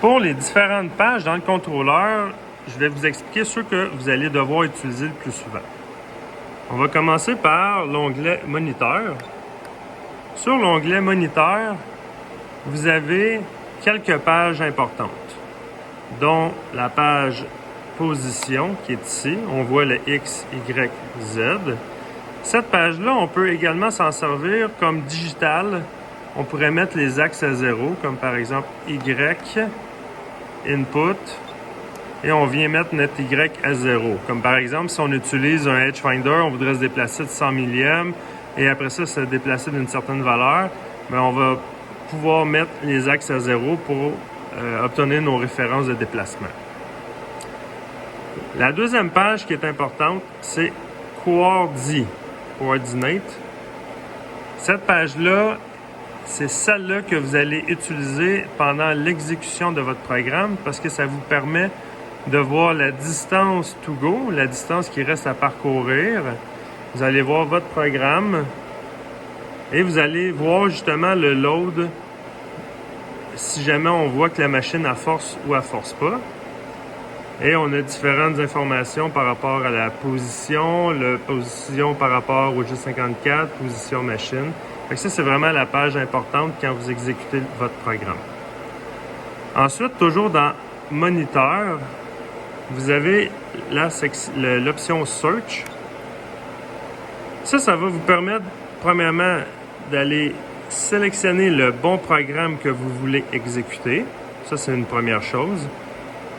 Pour les différentes pages dans le contrôleur, je vais vous expliquer ceux que vous allez devoir utiliser le plus souvent. On va commencer par l'onglet Moniteur. Sur l'onglet Moniteur, vous avez quelques pages importantes, dont la page Position qui est ici. On voit le X, Y, Z. Cette page-là, on peut également s'en servir comme digital. On pourrait mettre les axes à 0, comme par exemple Y, Input, et on vient mettre notre Y à 0. Comme par exemple, si on utilise un Edge Finder, on voudrait se déplacer de 100 millièmes, et après ça, se déplacer d'une certaine valeur, bien, on va pouvoir mettre les axes à 0 pour obtenir nos références de déplacement. La deuxième page qui est importante, c'est Coordinate. Cette page-là, c'est celle-là que vous allez utiliser pendant l'exécution de votre programme parce que ça vous permet de voir la distance to go, la distance qui reste à parcourir. Vous allez voir votre programme et vous allez voir justement le load si jamais on voit que la machine a force ou elle force pas. Et on a différentes informations par rapport à la position, la position par rapport au G54, position machine. Fait que ça, c'est vraiment la page importante quand vous exécutez votre programme. Ensuite, toujours dans Moniteur, vous avez l'option Search. Ça va vous permettre, premièrement, d'aller sélectionner le bon programme que vous voulez exécuter. Ça, c'est une première chose.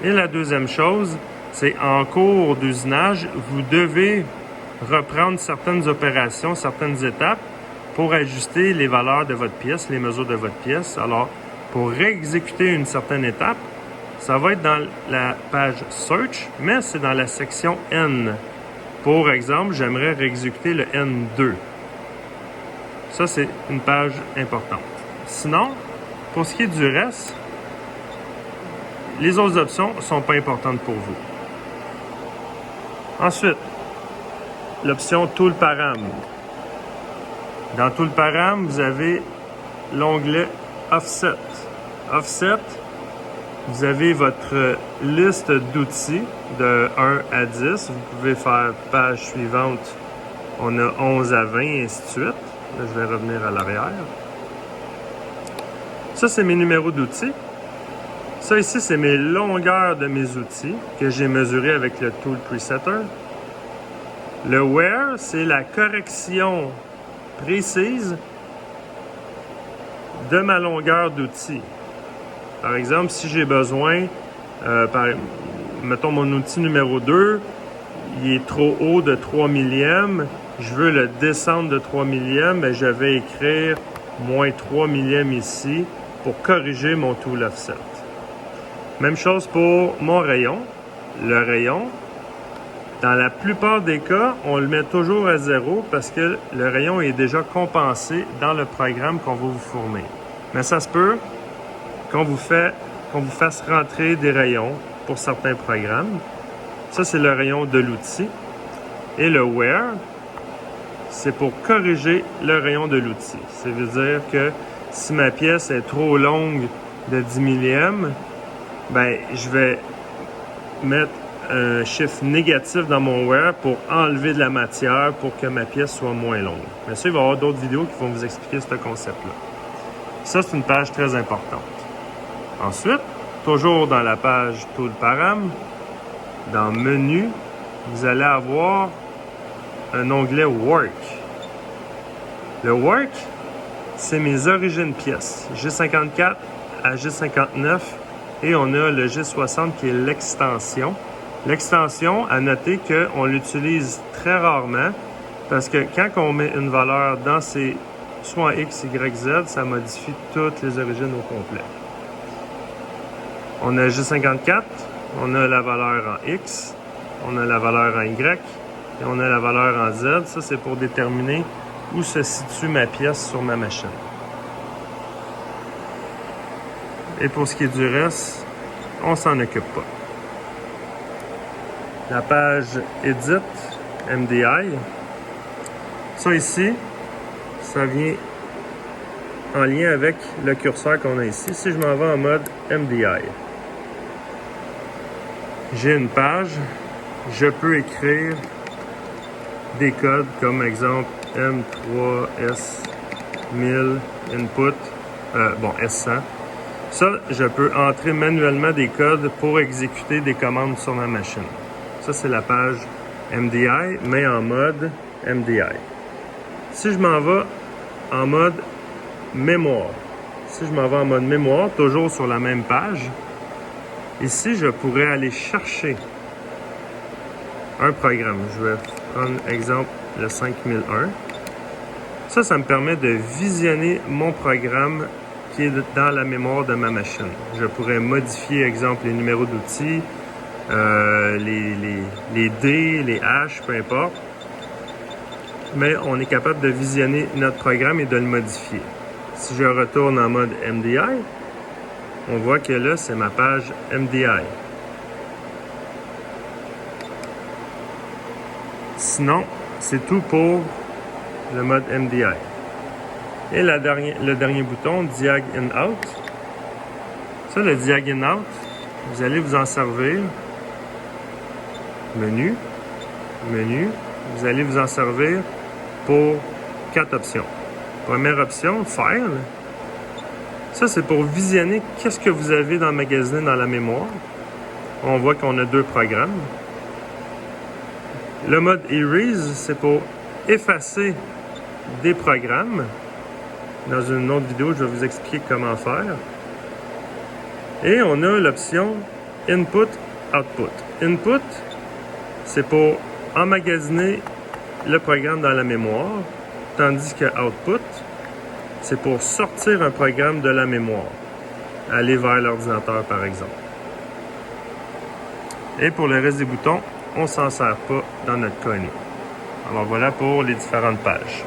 Et la deuxième chose, c'est en cours d'usinage, vous devez reprendre certaines opérations, certaines étapes pour ajuster les valeurs de votre pièce, les mesures de votre pièce. Alors, pour réexécuter une certaine étape, ça va être dans la page Search, mais c'est dans la section N. Pour exemple, j'aimerais réexécuter le N2. Ça, c'est une page importante. Sinon, pour ce qui est du reste, les autres options ne sont pas importantes pour vous. Ensuite, l'option Tool Param. Dans Tool Param, vous avez l'onglet Offset. Offset, vous avez votre liste d'outils de 1 à 10. Vous pouvez faire page suivante. On a 11 à 20 et ainsi de suite. Là, je vais revenir à l'arrière. Ça, c'est mes numéros d'outils. Ça ici, c'est mes longueurs de mes outils que j'ai mesurés avec le Tool Presetter. Le Where, c'est la correction précise de ma longueur d'outil. Par exemple, si j'ai besoin, mettons mon outil numéro 2, il est trop haut de 3 millièmes, je veux le descendre de 3 millièmes, bien, je vais écrire moins 3 millièmes ici pour corriger mon Tool Offset. Même chose pour mon rayon. Le rayon, dans la plupart des cas, on le met toujours à 0 parce que le rayon est déjà compensé dans le programme qu'on va vous fournir. Mais ça se peut qu'on vous fasse rentrer des rayons pour certains programmes. Ça, c'est le rayon de l'outil. Et le Where, c'est pour corriger le rayon de l'outil. Ça veut dire que si ma pièce est trop longue de 10 millièmes, ben, je vais mettre un chiffre négatif dans mon Where pour enlever de la matière pour que ma pièce soit moins longue. Bien sûr, il va y avoir d'autres vidéos qui vont vous expliquer ce concept-là. Ça, c'est une page très importante. Ensuite, toujours dans la page Tool Param, dans Menu, vous allez avoir un onglet Work. Le Work, c'est mes origines pièces, G54 à G59, et on a le G60 qui est l'extension. L'extension, à noter qu'on l'utilise très rarement parce que quand on met une valeur dans ces soit en X, Y, Z, ça modifie toutes les origines au complet. On a G54, on a la valeur en X, on a la valeur en Y et on a la valeur en Z. Ça, c'est pour déterminer où se situe ma pièce sur ma machine. Et pour ce qui est du reste, on s'en occupe pas. La page Edit, MDI. Ça ici, ça vient en lien avec le curseur qu'on a ici. Si je m'en vais en mode MDI, j'ai une page, je peux écrire des codes comme exemple M3S1000 input, S100. Ça, je peux entrer manuellement des codes pour exécuter des commandes sur ma machine. Ça, c'est la page MDI, mais en mode MDI. Si je m'en vais en mode mémoire, toujours sur la même page, ici, je pourrais aller chercher un programme. Je vais prendre exemple le 5001. Ça me permet de visionner mon programme qui est dans la mémoire de ma machine. Je pourrais modifier, exemple, les numéros d'outils, les D, les H, peu importe. Mais on est capable de visionner notre programme et de le modifier. Si je retourne en mode MDI, on voit que là, c'est ma page MDI. Sinon, c'est tout pour le mode MDI. Et le dernier bouton, Diag In Out. Ça, le Diag In Out, vous allez vous en servir. Menu. Vous allez vous en servir pour 4 options. Première option, File. Ça, c'est pour visionner qu'est-ce que vous avez emmagasiné dans la mémoire. On voit qu'on a 2 programmes. Le mode Erase, c'est pour effacer des programmes. Dans une autre vidéo, je vais vous expliquer comment faire. Et on a l'option Input, Output. Input, c'est pour emmagasiner le programme dans la mémoire, tandis que Output, c'est pour sortir un programme de la mémoire, aller vers l'ordinateur par exemple. Et pour le reste des boutons, on ne s'en sert pas dans notre cas. Alors voilà pour les différentes pages.